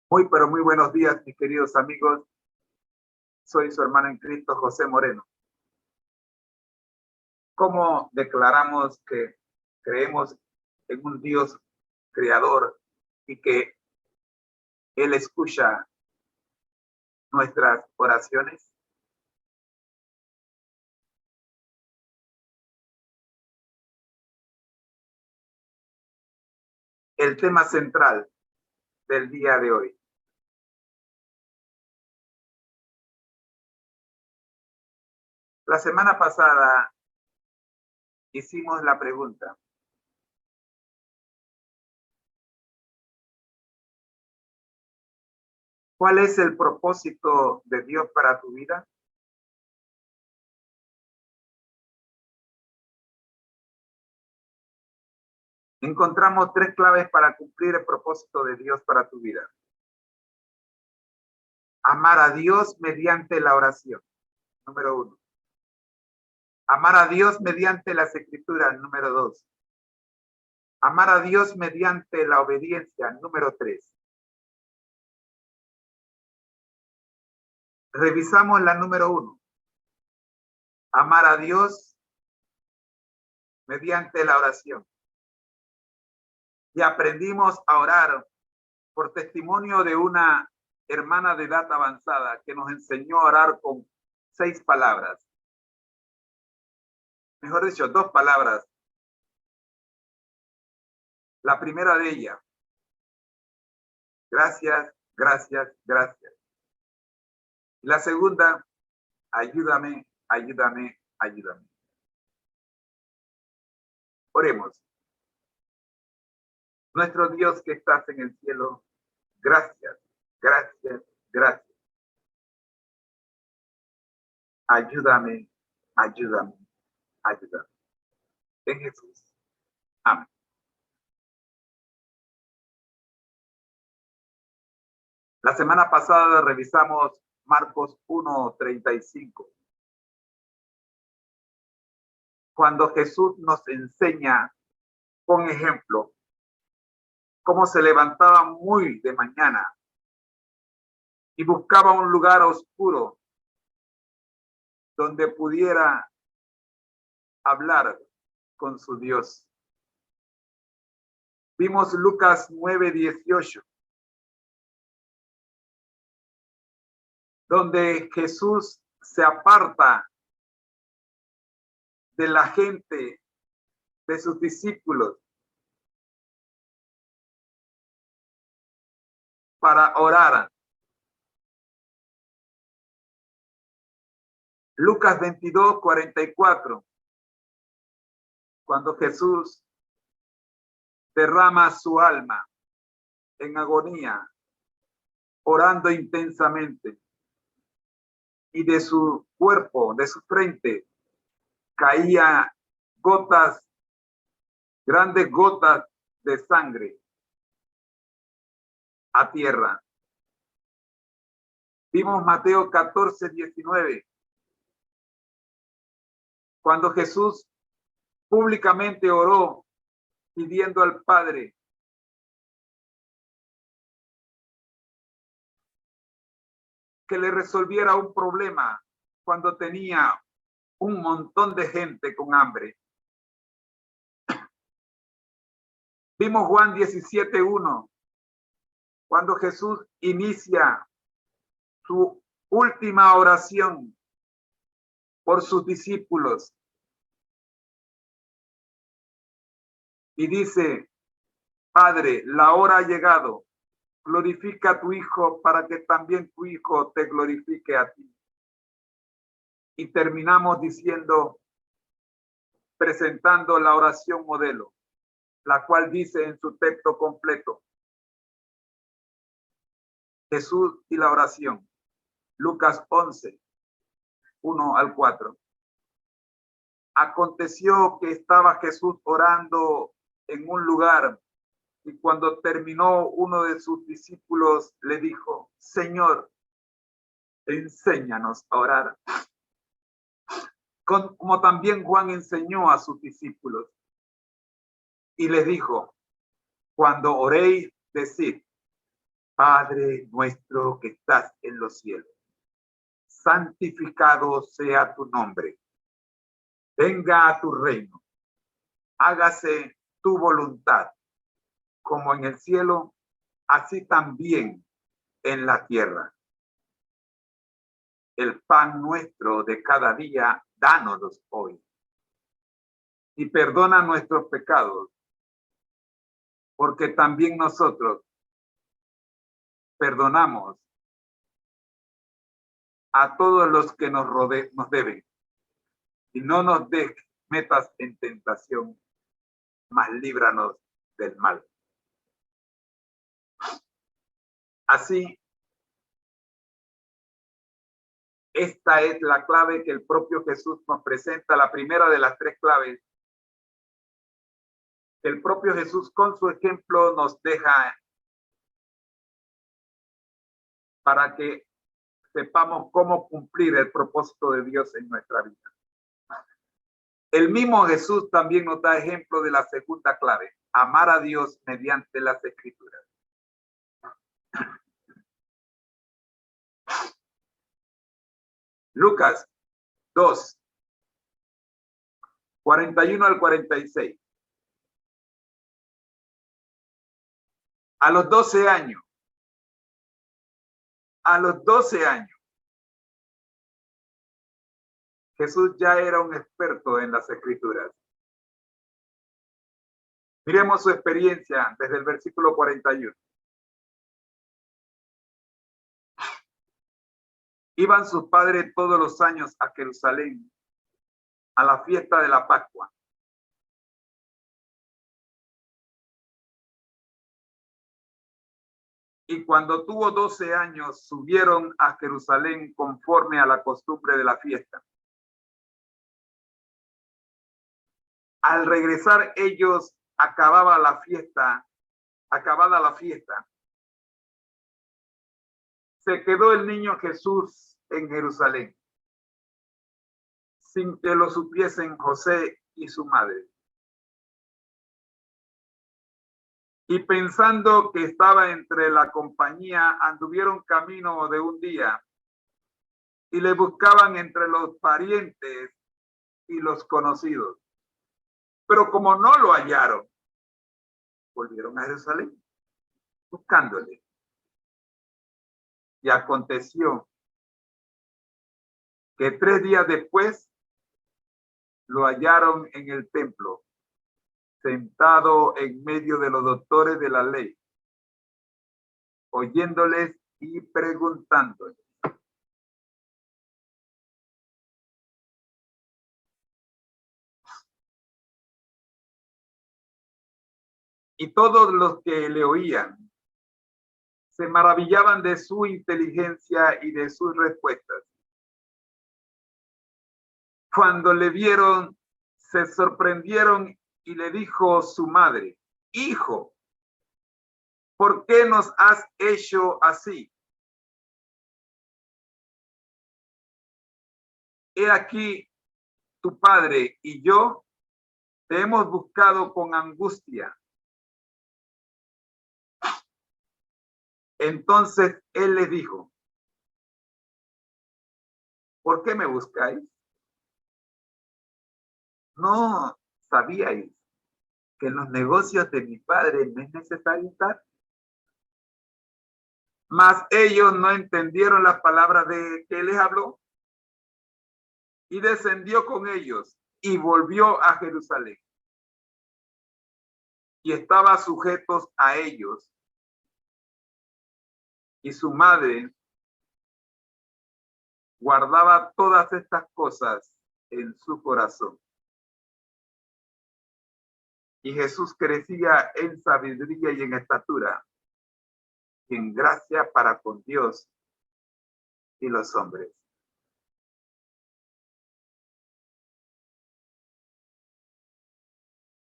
Muy, pero muy buenos días, mis queridos amigos. Soy su hermano en Cristo, José Moreno. ¿Cómo declaramos que creemos en un Dios creador y que Él escucha nuestras oraciones? El tema central del día de hoy. La semana pasada hicimos la pregunta: ¿cuál es el propósito de Dios para tu vida? Encontramos 3 claves para cumplir el propósito de Dios para tu vida. Amar a Dios mediante la oración, número 1. Amar a Dios mediante las escrituras, número 2. Amar a Dios mediante la obediencia, número 3. Revisamos la número 1. Amar a Dios mediante la oración. Y aprendimos a orar por testimonio de una hermana de edad avanzada que nos enseñó a orar con 6 palabras. Mejor dicho, 2 palabras. La primera de ellas: gracias, gracias, gracias. Y la segunda: ayúdame, ayúdame, ayúdame. Oremos. Nuestro Dios que estás en el cielo, gracias, gracias, gracias. Ayúdame, ayúdame, ayúdame. En Jesús. Amén. La semana pasada revisamos Marcos 1:35. Cuando Jesús nos enseña con ejemplo cómo se levantaba muy de mañana y buscaba un lugar oscuro donde pudiera hablar con su Dios. Vimos Lucas 9:18, donde Jesús se aparta de la gente, de sus discípulos, para orar. Lucas 22:44, cuando Jesús derrama su alma en agonía, orando intensamente, y de su cuerpo, de su frente, caía gotas, grandes gotas de sangre a tierra. Vimos Mateo 14:19, cuando Jesús públicamente oró pidiendo al Padre que le resolviera un problema cuando tenía un montón de gente con hambre. Vimos Juan 17:1, cuando Jesús inicia su última oración por sus discípulos y dice: Padre, la hora ha llegado, glorifica a tu Hijo para que también tu Hijo te glorifique a ti. Y terminamos diciendo, presentando la oración modelo, la cual dice en su texto completo: Jesús y la oración. Lucas 11:1-4. Aconteció que estaba Jesús orando en un lugar, y cuando terminó, uno de sus discípulos le dijo: Señor, enséñanos a orar, como también Juan enseñó a sus discípulos. Y les dijo: cuando oréis, decid, Padre nuestro que estás en los cielos, santificado sea tu nombre. Venga a tu reino. Hágase tu voluntad, como en el cielo, así también en la tierra. El pan nuestro de cada día, dánoslo hoy. Y perdona nuestros pecados, porque también nosotros perdonamos a todos los que nos deben. Y no nos metas en tentación, mas líbranos del mal. Así, esta es la clave que el propio Jesús nos presenta, la primera de las tres claves. El propio Jesús con su ejemplo nos deja para que sepamos cómo cumplir el propósito de Dios en nuestra vida. El mismo Jesús también nos da ejemplo de la segunda clave, amar a Dios mediante las Escrituras. Lucas 2, 41 al 46. A los 12 años, Jesús ya era un experto en las Escrituras. Miremos su experiencia desde el versículo 41. Iban sus padres todos los años a Jerusalén a la fiesta de la Pascua. Y cuando tuvo 12 años, subieron a Jerusalén conforme a la costumbre de la fiesta. Al regresar ellos, acabada la fiesta, se quedó el niño Jesús en Jerusalén, sin que lo supiesen José y su madre. Y pensando que estaba entre la compañía, anduvieron camino de un día y le buscaban entre los parientes y los conocidos. Pero como no lo hallaron, volvieron a Jerusalén buscándole. Y aconteció que 3 días después lo hallaron en el templo, sentado en medio de los doctores de la ley, oyéndoles y preguntándoles. Y todos los que le oían se maravillaban de su inteligencia y de sus respuestas. Cuando le vieron, se sorprendieron y le dijo su madre: Hijo, ¿por qué nos has hecho así? He aquí, tu padre y yo te hemos buscado con angustia. Entonces él les dijo: ¿por qué me buscáis? ¿No sabíais que en los negocios de mi padre no es necesario estar? Mas ellos no entendieron las palabras de que les habló. Y descendió con ellos y volvió a Jerusalén. Y estaba sujetos a ellos. Y su madre guardaba todas estas cosas en su corazón. Y Jesús crecía en sabiduría y en estatura, y en gracia para con Dios y los hombres.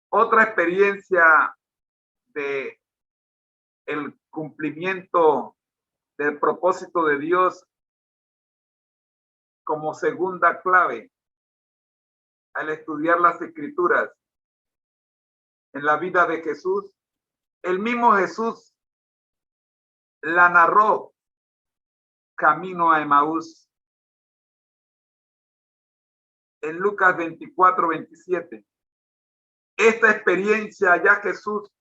Otra experiencia de el cumplimiento del propósito de Dios como segunda clave al estudiar las Escrituras en la vida de Jesús. El mismo Jesús la narró camino a Emaús en Lucas 24:27. Esta experiencia ya Jesús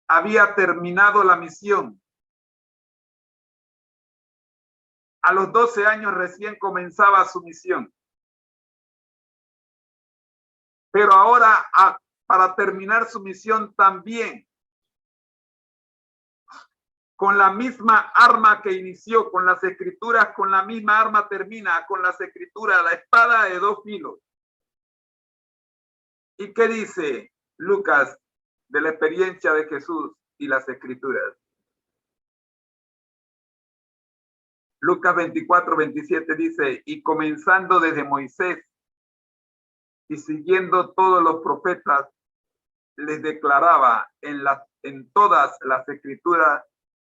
había terminado la misión. A los 12 años recién comenzaba su misión. Pero ahora, para terminar su misión también, con la misma arma que inició, con las escrituras, con la misma arma termina, con las escrituras, la espada de dos filos. ¿Y qué dice Lucas de la experiencia de Jesús y las escrituras? Lucas 24:27 dice, y comenzando desde Moisés y siguiendo todos los profetas, les declaraba en todas las escrituras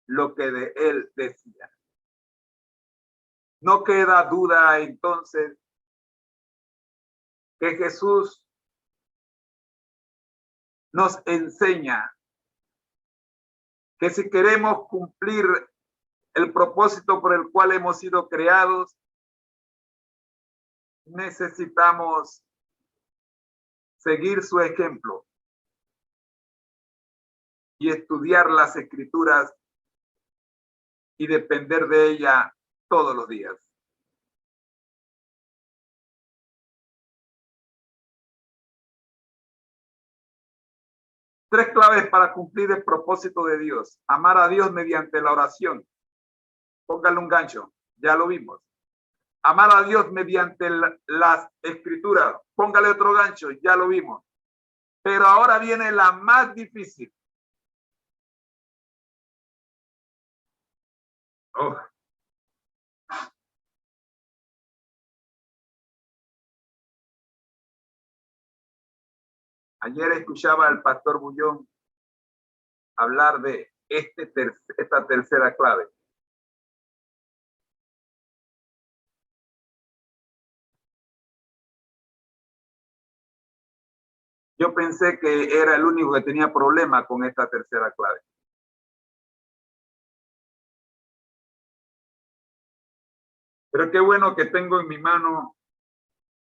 lo que de él decía. No queda duda entonces que Jesús nos enseña que si queremos cumplir el propósito por el cual hemos sido creados, necesitamos seguir su ejemplo y estudiar las escrituras y depender de ella todos los días. Tres claves para cumplir el propósito de Dios. Amar a Dios mediante la oración. Póngale un gancho, ya lo vimos. Amar a Dios mediante las escrituras. Póngale otro gancho, ya lo vimos. Pero ahora viene la más difícil. Oh. Ayer escuchaba al pastor Bullón hablar de esta tercera clave. Yo pensé que era el único que tenía problema con esta tercera clave. Pero qué bueno que tengo en mi mano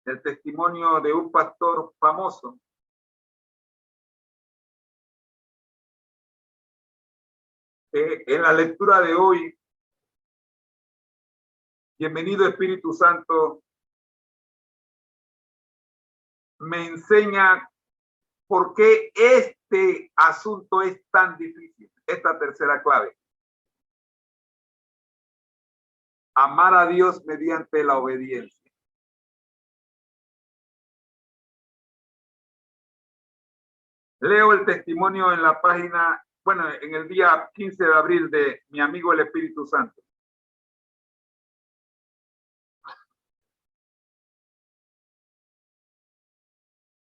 el testimonio de un pastor famoso que en la lectura de hoy, bienvenido Espíritu Santo, me enseña por qué este asunto es tan difícil, esta tercera clave. Amar a Dios mediante la obediencia. Leo el testimonio en la página, bueno, en el día 15 de abril de mi amigo el Espíritu Santo.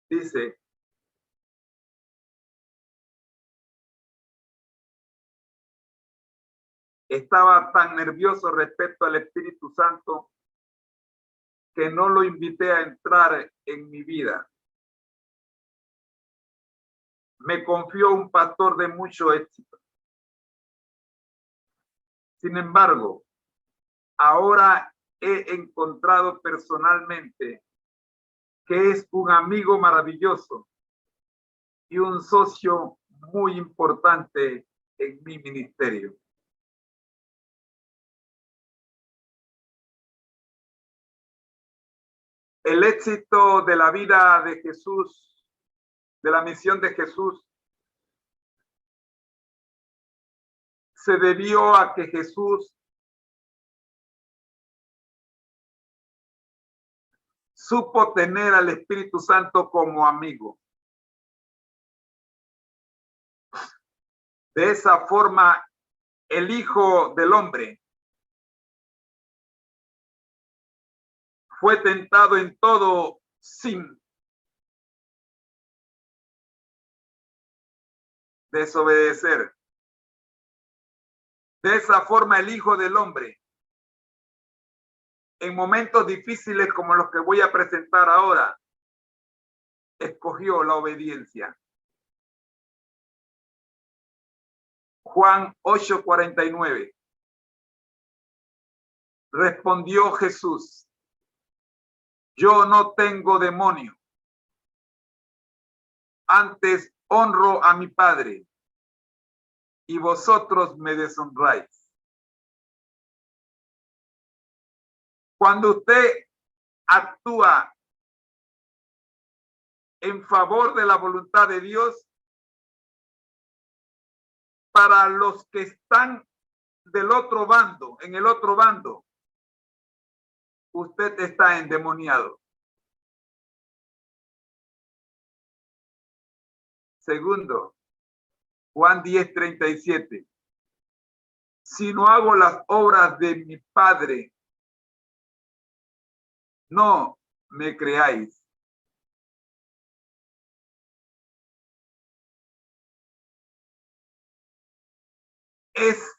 Dice, estaba tan nervioso respecto al Espíritu Santo que no lo invité a entrar en mi vida. Me confió un pastor de mucho éxito. Sin embargo, ahora he encontrado personalmente que es un amigo maravilloso y un socio muy importante en mi ministerio. El éxito de la vida de Jesús, de la misión de Jesús, se debió a que Jesús supo tener al Espíritu Santo como amigo. De esa forma, el Hijo del Hombre fue tentado en todo sin desobedecer. De esa forma, el Hijo del Hombre, en momentos difíciles como los que voy a presentar ahora, escogió la obediencia. Juan 8:49. Respondió Jesús: yo no tengo demonio, antes honro a mi Padre, y vosotros me deshonráis. Cuando usted actúa en favor de la voluntad de Dios, para los que están del otro bando, en el otro bando, usted está endemoniado. Segundo, Juan 10:37. Si no hago las obras de mi Padre, no me creáis. Es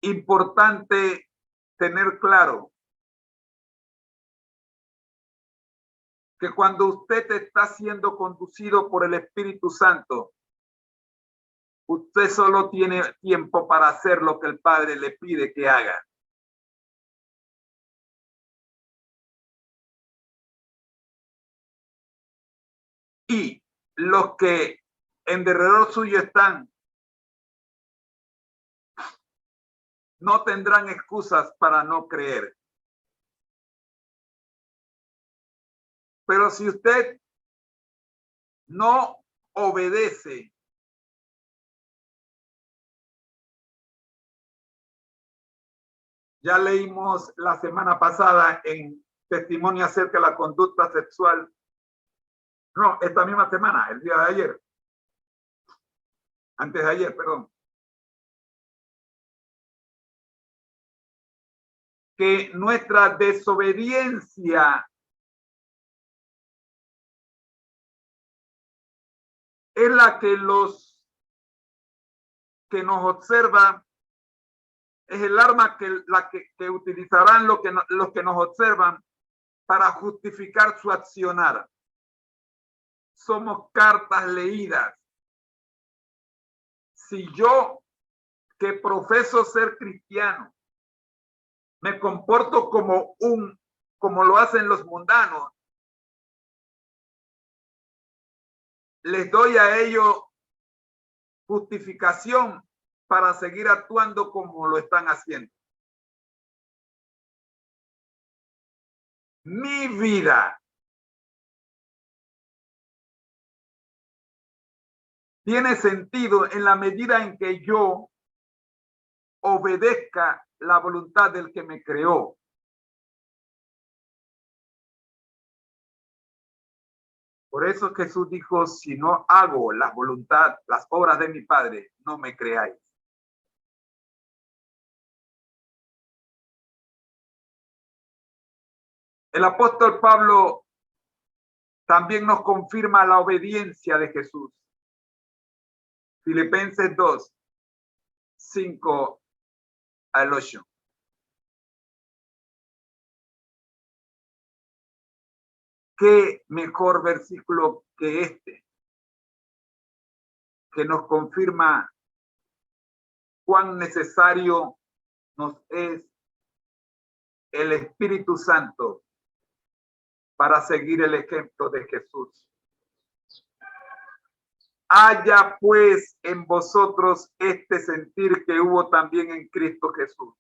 importante tener claro que cuando usted está siendo conducido por el Espíritu Santo, usted solo tiene tiempo para hacer lo que el Padre le pide que haga. Y los que en derredor suyo están no tendrán excusas para no creer. Pero si usted no obedece, ya leímos la semana pasada en testimonio acerca de la conducta sexual. No, esta misma semana, el día de ayer. Antes de ayer, perdón. Que nuestra desobediencia es la que los que nos observan, es el arma que utilizarán los que nos observan para justificar su accionar. Somos cartas leídas. Si yo, que profeso ser cristiano, me comporto como lo hacen los mundanos, les doy a ellos justificación para seguir actuando como lo están haciendo. Mi vida tiene sentido en la medida en que yo obedezca la voluntad del que me creó. Por eso Jesús dijo, si no hago la voluntad, las obras de mi Padre, no me creáis. El apóstol Pablo también nos confirma la obediencia de Jesús. Filipenses 2, 5 al 8. Qué mejor versículo que este, que nos confirma cuán necesario nos es el Espíritu Santo para seguir el ejemplo de Jesús. Haya pues en vosotros este sentir que hubo también en Cristo Jesús.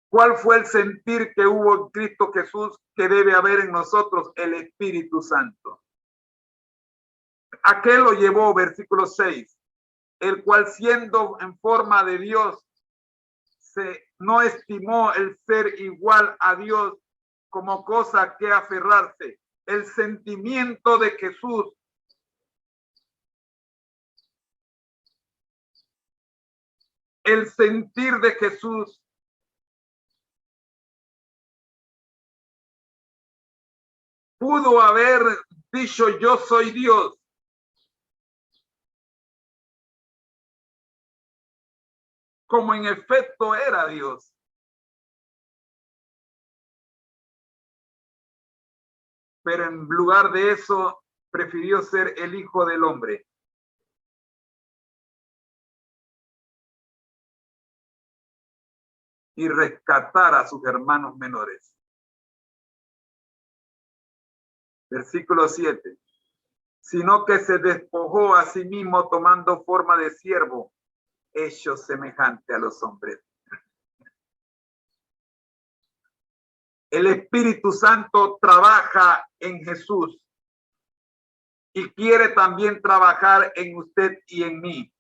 ¿Cuál fue el sentir que hubo en Cristo Jesús que debe haber en nosotros? El Espíritu Santo. ¿A qué lo llevó? Versículo 6. El cual siendo en forma de Dios, no estimó el ser igual a Dios como cosa que aferrarse. El sentimiento de Jesús el sentir de Jesús pudo haber dicho yo soy Dios. Como en efecto era Dios. Pero en lugar de eso, prefirió ser el Hijo del Hombre. y rescatar a sus hermanos menores. Versículo 7. Sino que se despojó a sí mismo tomando forma de siervo, hecho semejante a los hombres. El Espíritu Santo trabaja en Jesús y quiere también trabajar en usted y en mí,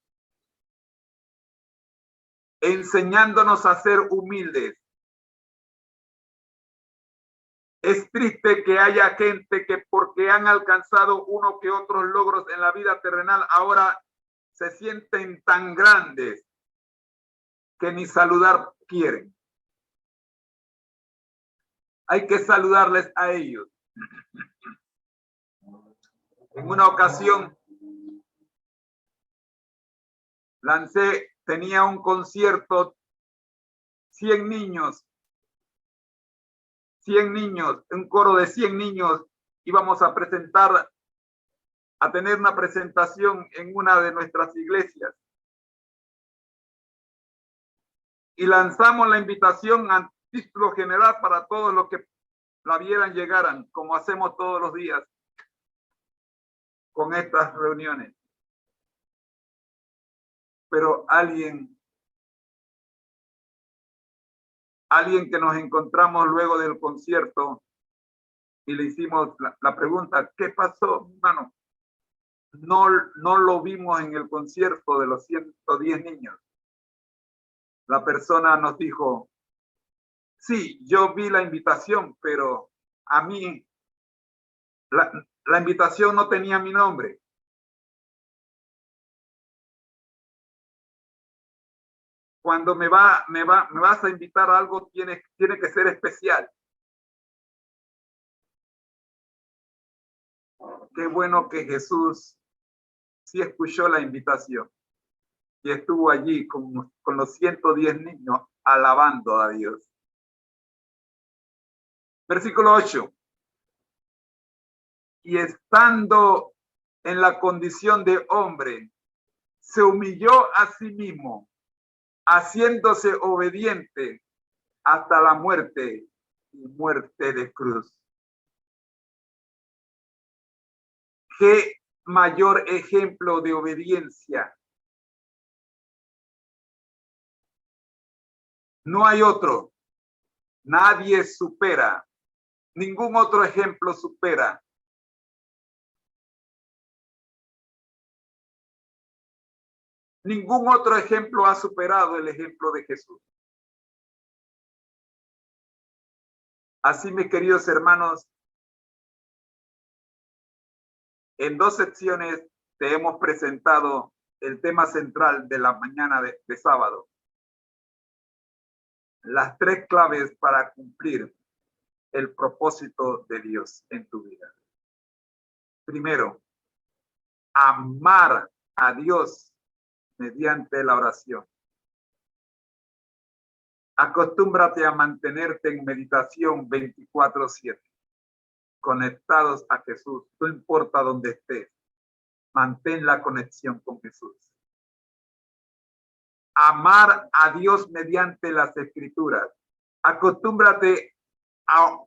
enseñándonos a ser humildes. Es triste que haya gente que porque han alcanzado uno que otros logros en la vida terrenal, ahora se sienten tan grandes que ni saludar quieren. Hay que saludarles a ellos. En una ocasión tenía un concierto, 100 niños, un coro de 100 niños, íbamos a tener una presentación en una de nuestras iglesias. Y lanzamos la invitación a título general para todos los que la vieran llegaran, como hacemos todos los días con estas reuniones. Pero alguien que nos encontramos luego del concierto y le hicimos la pregunta, ¿qué pasó, hermano? No lo vimos en el concierto de los 110 niños. La persona nos dijo, sí, yo vi la invitación, pero a mí la invitación no tenía mi nombre. Cuando me vas a invitar a algo, tiene que ser especial. Qué bueno que Jesús sí escuchó la invitación y estuvo allí con los 110 niños alabando a Dios. Versículo 8. Y estando en la condición de hombre, se humilló a sí mismo, haciéndose obediente hasta la muerte y muerte de cruz. ¿Qué mayor ejemplo de obediencia? No hay otro. Nadie supera. Ningún otro ejemplo supera. Ningún otro ejemplo ha superado el ejemplo de Jesús. Así, mis queridos hermanos, en 2 secciones te hemos presentado el tema central de la mañana de sábado. Las 3 claves para cumplir el propósito de Dios en tu vida. Primero, amar a Dios mediante la oración. Acostúmbrate a mantenerte en meditación 24/7, conectados a Jesús, no importa dónde estés. Mantén la conexión con Jesús. Amar a Dios mediante las Escrituras. Acostúmbrate a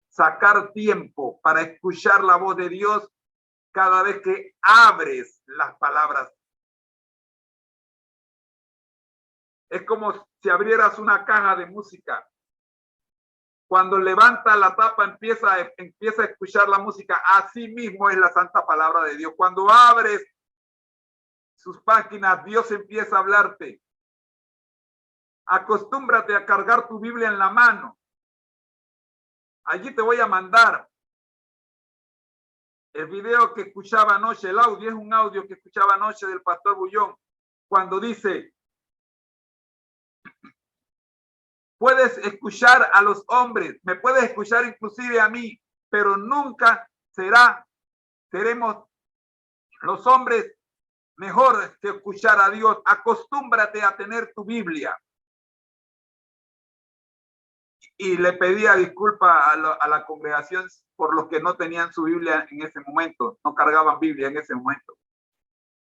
sacar tiempo para escuchar la voz de Dios cada vez que abres las palabras. Es como si abrieras una caja de música. Cuando levanta la tapa, empieza a escuchar la música. Así mismo es la santa palabra de Dios. Cuando abres sus páginas, Dios empieza a hablarte. Acostúmbrate a cargar tu Biblia en la mano. Allí te voy a mandar el video que escuchaba anoche, el audio, es un audio que escuchaba anoche del pastor Bullón, cuando dice, puedes escuchar a los hombres, me puedes escuchar inclusive a mí, pero nunca seremos los hombres mejor que escuchar a Dios. Acostúmbrate a tener tu Biblia. Y le pedía disculpa a la congregación por los que no tenían su Biblia en ese momento, no cargaban Biblia en ese momento.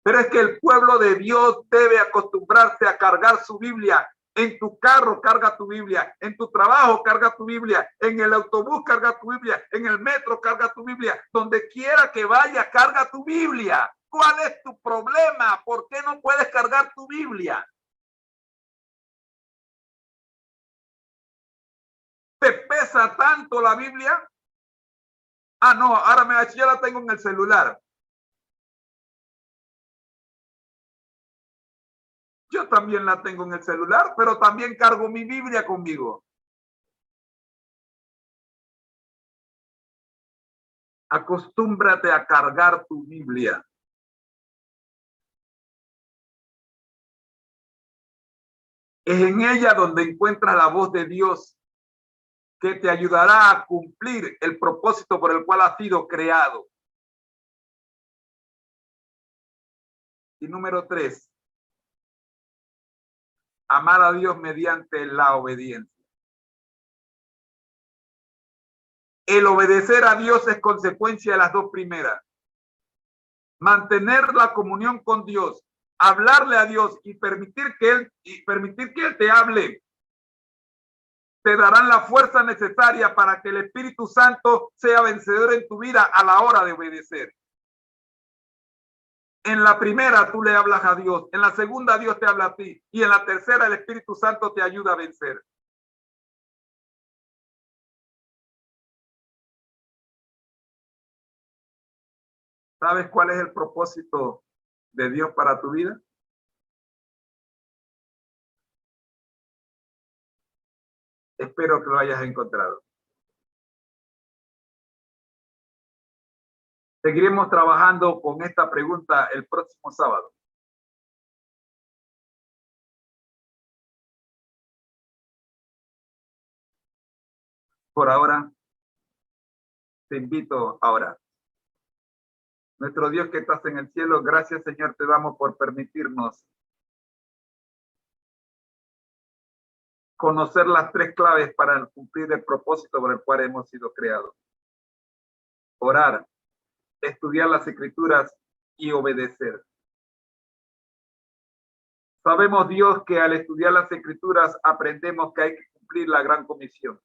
Pero es que el pueblo de Dios debe acostumbrarse a cargar su Biblia En tu carro carga tu Biblia, en tu trabajo carga tu Biblia, en el autobús carga tu Biblia, en el metro carga tu Biblia, donde quiera que vaya carga tu Biblia. ¿Cuál es tu problema? ¿Por qué no puedes cargar tu Biblia? ¿Te pesa tanto la Biblia? Ah, no, ahora ya la tengo en el celular. Yo también la tengo en el celular, pero también cargo mi Biblia conmigo. Acostúmbrate a cargar tu Biblia. Es en ella donde encuentras la voz de Dios que te ayudará a cumplir el propósito por el cual has sido creado. Y número 3, amar a Dios mediante la obediencia. El obedecer a Dios es consecuencia de las dos primeras. Mantener la comunión con Dios, hablarle a Dios y permitir que Él te hable, te darán la fuerza necesaria para que el Espíritu Santo sea vencedor en tu vida a la hora de obedecer. En la primera tú le hablas a Dios, en la segunda Dios te habla a ti y en la tercera el Espíritu Santo te ayuda a vencer. ¿Sabes cuál es el propósito de Dios para tu vida? Espero que lo hayas encontrado. Seguiremos trabajando con esta pregunta el próximo sábado. Por ahora, te invito a orar. Nuestro Dios que estás en el cielo, gracias Señor te damos por permitirnos conocer las 3 claves para cumplir el propósito por el cual hemos sido creados. Orar, estudiar las Escrituras y obedecer. Sabemos, Dios, que al estudiar las Escrituras aprendemos que hay que cumplir la gran comisión.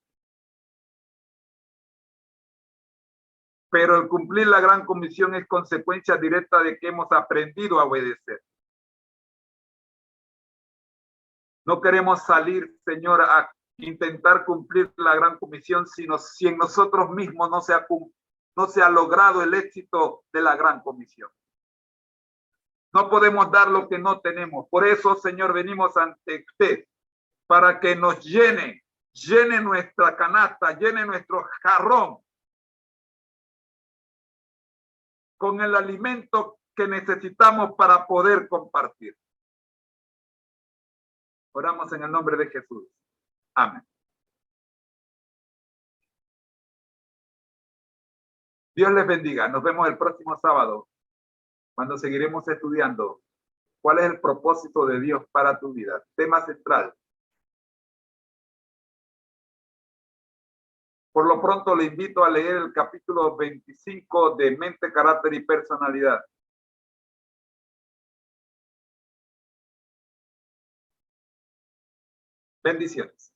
Pero el cumplir la gran comisión es consecuencia directa de que hemos aprendido a obedecer. No queremos salir, Señor, a intentar cumplir la gran comisión, sino si en nosotros mismos no se ha logrado el éxito de la gran comisión. No podemos dar lo que no tenemos. Por eso, Señor, venimos ante usted para que nos llene nuestra canasta, llene nuestro jarrón con el alimento que necesitamos para poder compartir. Oramos en el nombre de Jesús. Amén. Dios les bendiga. Nos vemos el próximo sábado, cuando seguiremos estudiando cuál es el propósito de Dios para tu vida. Tema central. Por lo pronto le invito a leer el capítulo 25 de Mente, Carácter y Personalidad. Bendiciones.